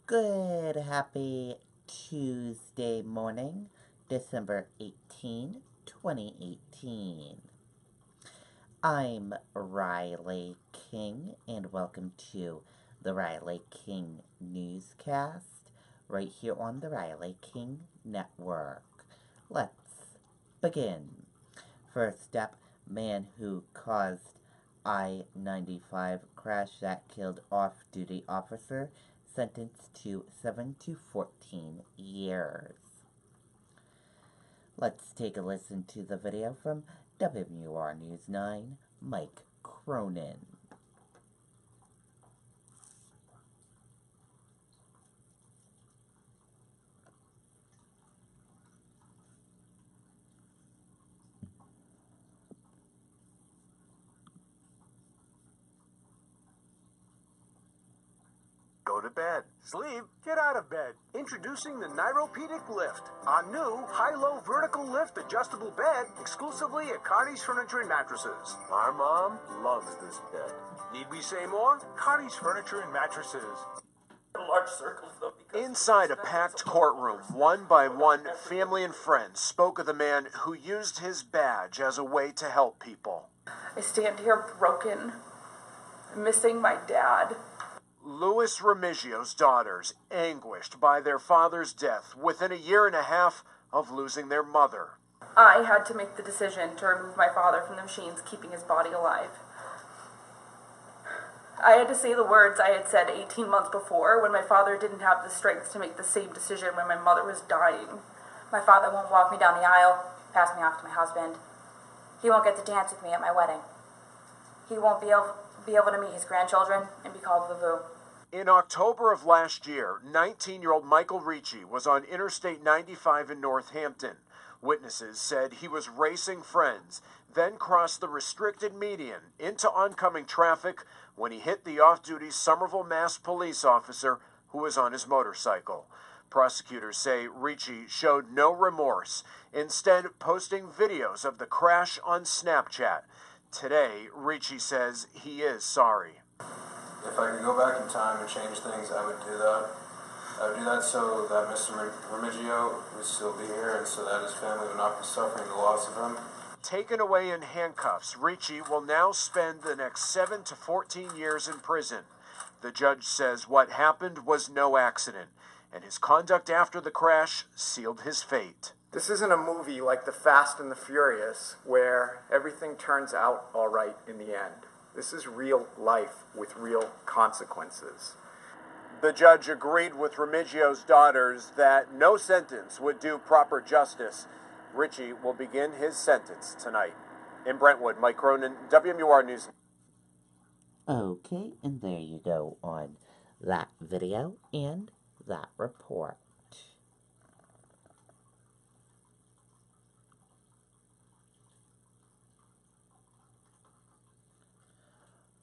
Good, happy Tuesday morning, December 18, 2018. I'm Riley King, and welcome to the Riley King Newscast, right here on the Riley King Network. Let's begin. First up, man who caused I-95 crash that killed off-duty officer sentenced to 7 to 14 years. Let's take a listen to the video from WMUR News 9, Mike Cronin. Go to bed. Sleep. Get out of bed. Introducing the Neuropedic Lift, a new high-low vertical lift adjustable bed exclusively at Cardi's Furniture and Mattresses. Our mom loves this bed. Need we say more? Cardi's Furniture and Mattresses. Large circles, though, Inside a packed courtroom, one by one, family and friends spoke of the man who used his badge as a way to help people. I stand here broken, missing my dad. Louis Remigio's daughters, anguished by their father's death within a year and a half of losing their mother. I had to make the decision to remove my father from the machines keeping his body alive. I had to say the words I had said 18 months before when my father didn't have the strength to make the same decision when my mother was dying. My father won't walk me down the aisle, pass me off to my husband. He won't get to dance with me at my wedding. He won't be able to meet his grandchildren and be called Vavoo. In October of last year, 19-year-old Michael Ricci was on Interstate 95 in Northampton. Witnesses said he was racing friends, then crossed the restricted median into oncoming traffic when he hit the off-duty Somerville, Mass. Police officer who was on his motorcycle. Prosecutors say Ricci showed no remorse, instead posting videos of the crash on Snapchat. Today, Ricci says he is sorry. If I could go back in time and change things, I would do that. I would do that so that Mr. Remigio would still be here and so that his family would not be suffering the loss of him. Taken away in handcuffs, Ricci will now spend the next 7 to 14 years in prison. The judge says what happened was no accident, and his conduct after the crash sealed his fate. This isn't a movie like The Fast and the Furious, where everything turns out all right in the end. This is real life with real consequences. The judge agreed with Remigio's daughters that no sentence would do proper justice. Ricci will begin his sentence tonight. In Brentwood, Mike Cronin, WMUR News. Okay, and there you go on that video and that report.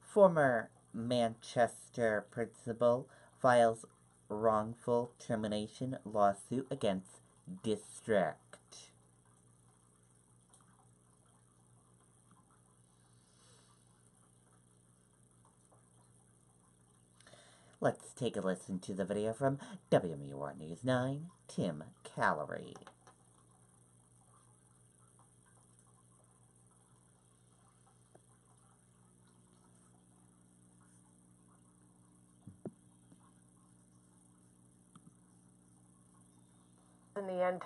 Former Manchester principal files wrongful termination lawsuit against district. Let's take a listen to the video from WMUR News 9, Tim Callery. In the end,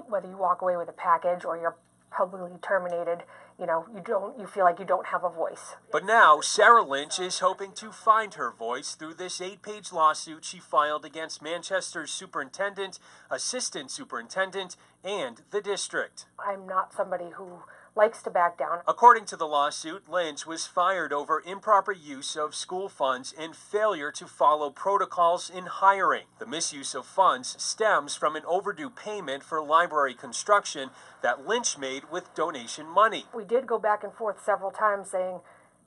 whether you walk away with a package or you're publicly terminated, you feel like you don't have a voice. But now, Sarah Lynch is hoping to find her voice through this 8-page lawsuit she filed against Manchester's superintendent, assistant superintendent, and the district. I'm not somebody who likes to back down. According to the lawsuit, Lynch was fired over improper use of school funds and failure to follow protocols in hiring. The misuse of funds stems from an overdue payment for library construction that Lynch made with donation money. We did go back and forth several times saying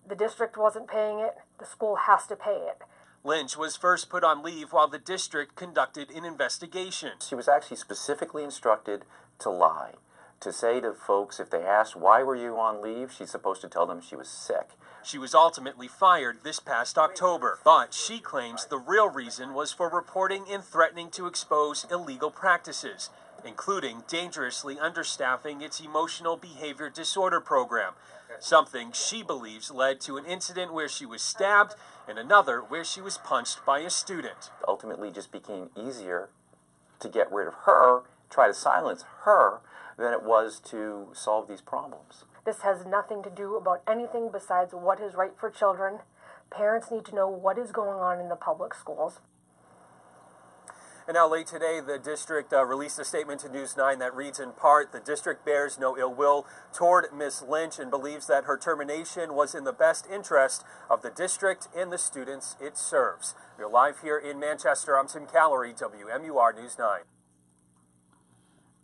the district wasn't paying it, the school has to pay it. Lynch was first put on leave while the district conducted an investigation. She was actually specifically instructed to lie, to say to folks, if they asked, why were you on leave, she's supposed to tell them she was sick. She was ultimately fired this past October, but she claims the real reason was for reporting and threatening to expose illegal practices, including dangerously understaffing its emotional behavior disorder program, something she believes led to an incident where she was stabbed and another where she was punched by a student. Ultimately just became easier to get rid of her, try to silence her, than it was to solve these problems. This has nothing to do about anything besides what is right for children. Parents need to know what is going on in the public schools. And now late today, the district released a statement to News 9 that reads in part, the district bears no ill will toward Ms. Lynch and believes that her termination was in the best interest of the district and the students it serves. We're live here in Manchester. I'm Tim Callery, WMUR News 9.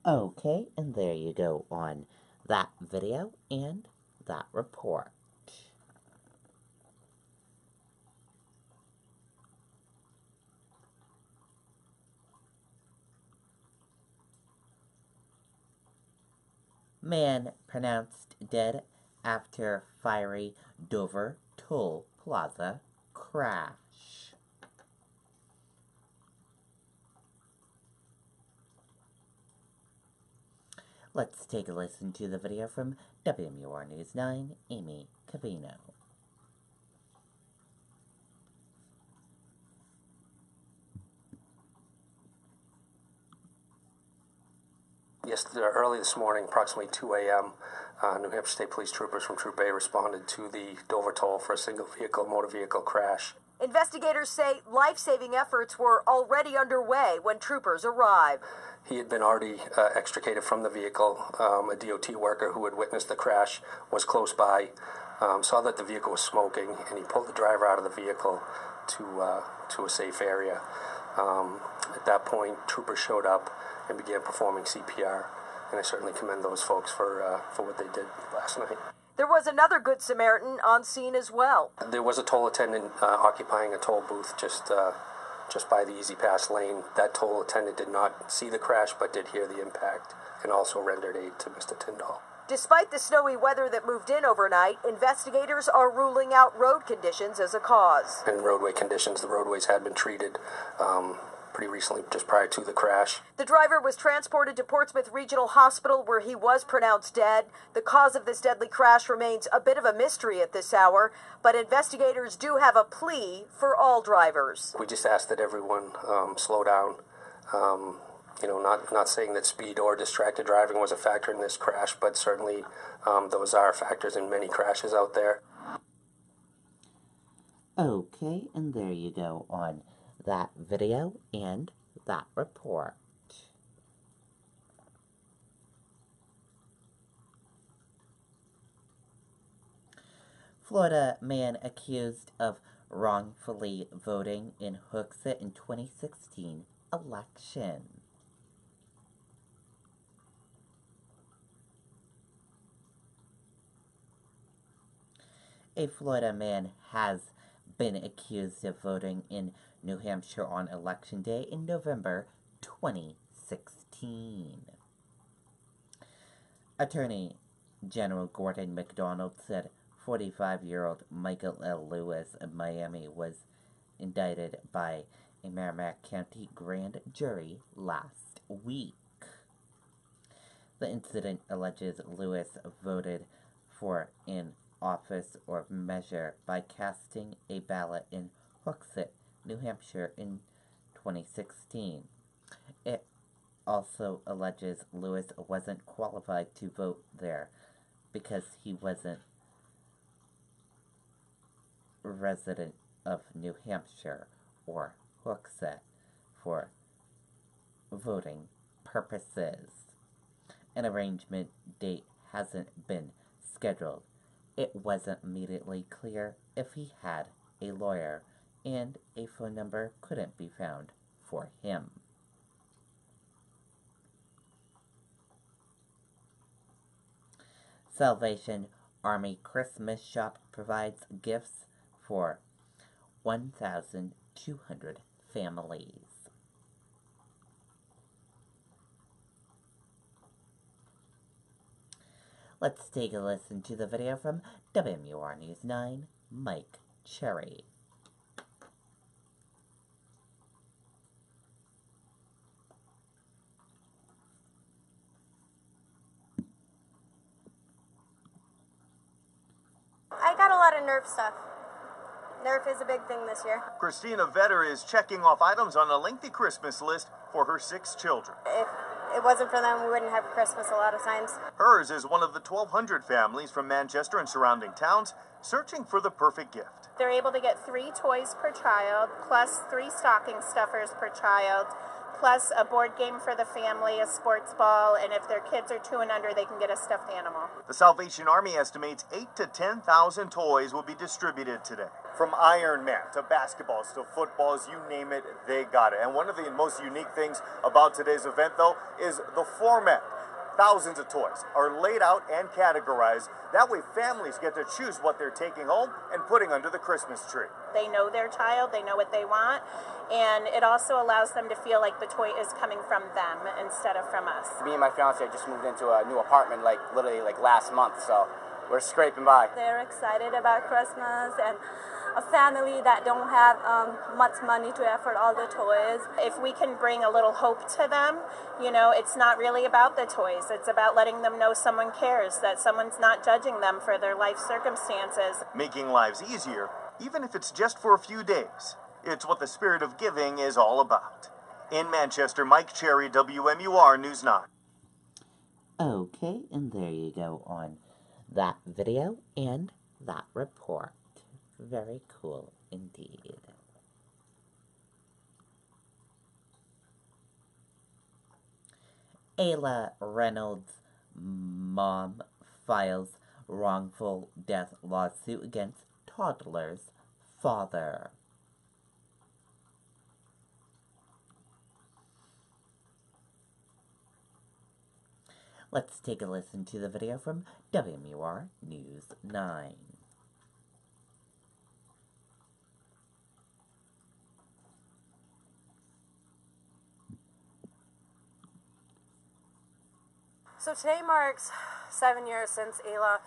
Okay, and there you go on that video and that report. Man pronounced dead after fiery Dover Toll Plaza crash. Let's take a listen to the video from WMUR News 9, Amy Cavino. Early this morning, approximately 2 a.m., New Hampshire State Police troopers from Troop A responded to the Dover Toll for a single motor vehicle crash. Investigators say life-saving efforts were already underway when troopers arrived. He had been already extricated from the vehicle. A DOT worker who had witnessed the crash was close by, saw that the vehicle was smoking, and he pulled the driver out of the vehicle to a safe area. At that point, troopers showed up and began performing CPR, and I certainly commend those folks for what they did last night. There was another Good Samaritan on scene as well. There was a toll attendant occupying a toll booth just by the Easy Pass lane. That toll attendant did not see the crash, but did hear the impact and also rendered aid to Mr. Tyndall. Despite the snowy weather that moved in overnight, investigators are ruling out road conditions as a cause. And roadway conditions, the roadways had been treated pretty recently, just prior to the crash. The driver was transported to Portsmouth Regional Hospital where he was pronounced dead. The cause of this deadly crash remains a bit of a mystery at this hour, but investigators do have a plea for all drivers. We just ask that everyone slow down. Not saying that speed or distracted driving was a factor in this crash, but certainly those are factors in many crashes out there. Okay, and there you go on that video and that report. Florida man accused of wrongfully voting in Hooksett in 2016 election. A Florida man has been accused of voting in New Hampshire on Election Day in November 2016. Attorney General Gordon McDonald said 45-year-old Michael L. Lewis of Miami was indicted by a Merrimack County grand jury last week. The incident alleges Lewis voted for an office or measure by casting a ballot in Hooksett, New Hampshire in 2016. It also alleges Lewis wasn't qualified to vote there because he wasn't a resident of New Hampshire or Hooksett for voting purposes. An arrangement date hasn't been scheduled. It wasn't immediately clear if he had a lawyer, and a phone number couldn't be found for him. Salvation Army Christmas Shop provides gifts for 1,200 families. Let's take a listen to the video from WMUR News 9, Mike Cherry. I got a lot of Nerf stuff. Nerf is a big thing this year. Christina Vetter is checking off items on a lengthy Christmas list for her 6 children. If it wasn't for them, we wouldn't have Christmas a lot of times. Hers is one of the 1,200 families from Manchester and surrounding towns searching for the perfect gift. They're able to get 3 toys per child, plus 3 stocking stuffers per child, plus a board game for the family, a sports ball, and if their kids are 2 and under, they can get a stuffed animal. The Salvation Army estimates 8,000 to 10,000 toys will be distributed today. From Iron Man to basketballs to footballs, you name it, they got it. And one of the most unique things about today's event, though, is the format. Thousands of toys are laid out and categorized. That way families get to choose what they're taking home and putting under the Christmas tree. They know their child, they know what they want, and it also allows them to feel like the toy is coming from them instead of from us. Me and my fiance just moved into a new apartment literally last month, so we're scraping by. They're excited about Christmas and a family that don't have much money to afford all the toys. If we can bring a little hope to them, you know, it's not really about the toys. It's about letting them know someone cares, that someone's not judging them for their life circumstances. Making lives easier, even if it's just for a few days. It's what the spirit of giving is all about. In Manchester, Mike Cherry, WMUR News 9. Okay, and there you go on that video and that report. Very cool indeed. Ayla Reynolds' mom files wrongful death lawsuit against toddler's father. Let's take a listen to the video from WMUR News 9. So today marks 7 years since Ayla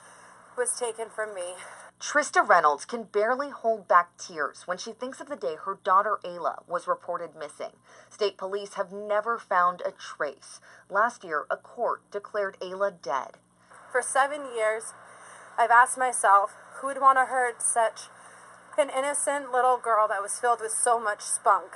was taken from me. Trista Reynolds can barely hold back tears when she thinks of the day her daughter Ayla was reported missing. State police have never found a trace. Last year, a court declared Ayla dead. For 7 years, I've asked myself who would want to hurt such an innocent little girl that was filled with so much spunk.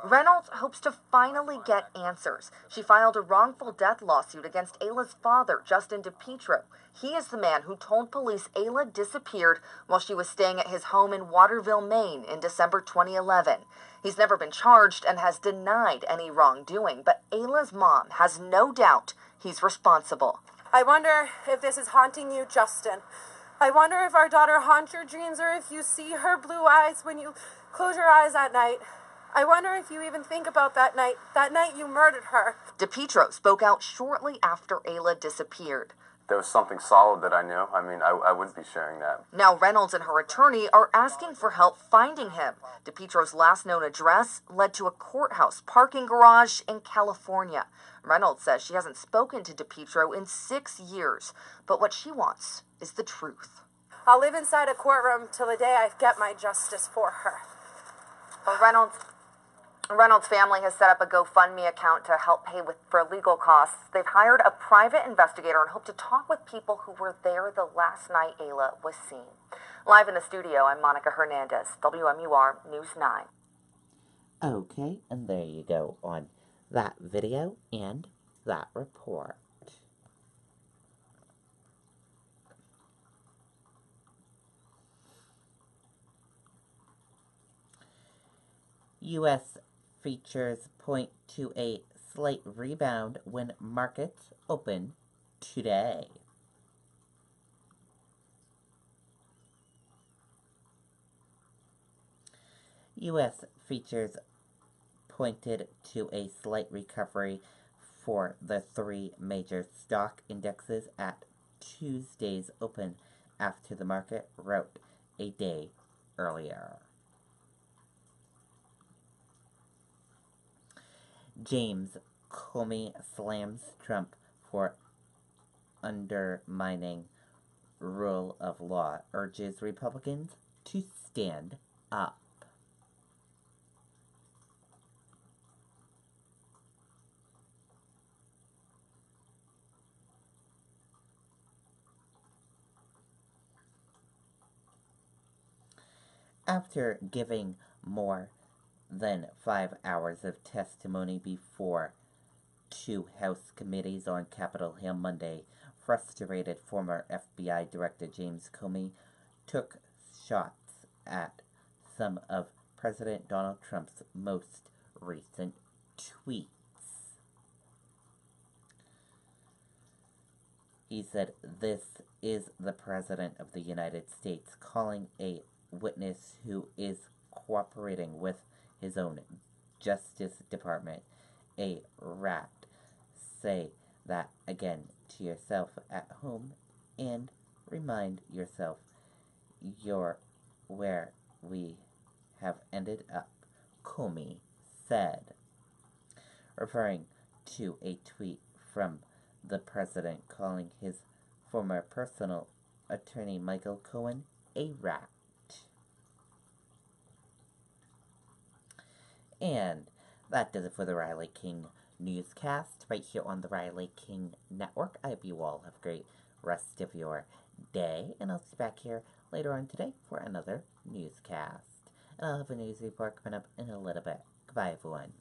Reynolds hopes to finally get answers. She filed a wrongful death lawsuit against Ayla's father, Justin DePietro. He is the man who told police Ayla disappeared while she was staying at his home in Waterville, Maine in December 2011. He's never been charged and has denied any wrongdoing, but Ayla's mom has no doubt he's responsible. I wonder if this is haunting you, Justin. I wonder if our daughter haunts your dreams or if you see her blue eyes when you close your eyes at night. I wonder if you even think about that night you murdered her. DePietro spoke out shortly after Ayla disappeared. There was something solid that I knew. I mean, I wouldn't be sharing that. Now Reynolds and her attorney are asking for help finding him. DePietro's last known address led to a courthouse parking garage in California. Reynolds says she hasn't spoken to DePietro in 6 years, but what she wants is the truth. I'll live inside a courtroom till the day I get my justice for her. Well, Reynolds' family has set up a GoFundMe account to help pay for legal costs. They've hired a private investigator and hope to talk with people who were there the last night Ayla was seen. Live in the studio, I'm Monica Hernandez, WMUR News 9. Okay, and there you go on that video and that report. U.S. features point to a slight rebound when markets open today. U.S. features pointed to a slight recovery for the 3 major stock indexes at Tuesday's open after the market wrote a day earlier. James Comey slams Trump for undermining rule of law, urges Republicans to stand up. After giving more than 5 hours of testimony before two House committees on Capitol Hill Monday, frustrated former FBI Director James Comey took shots at some of President Donald Trump's most recent tweets. He said, "This is the President of the United States calling a witness who is cooperating with his own Justice Department a rat. Say that again to yourself at home and remind yourself you're where we have ended up," Comey said, referring to a tweet from the president calling his former personal attorney Michael Cohen a rat. And that does it for the Riley King Newscast right here on the Riley King Network. I hope you all have a great rest of your day, and I'll see you back here later on today for another newscast. And I'll have a news report coming up in a little bit. Goodbye, everyone.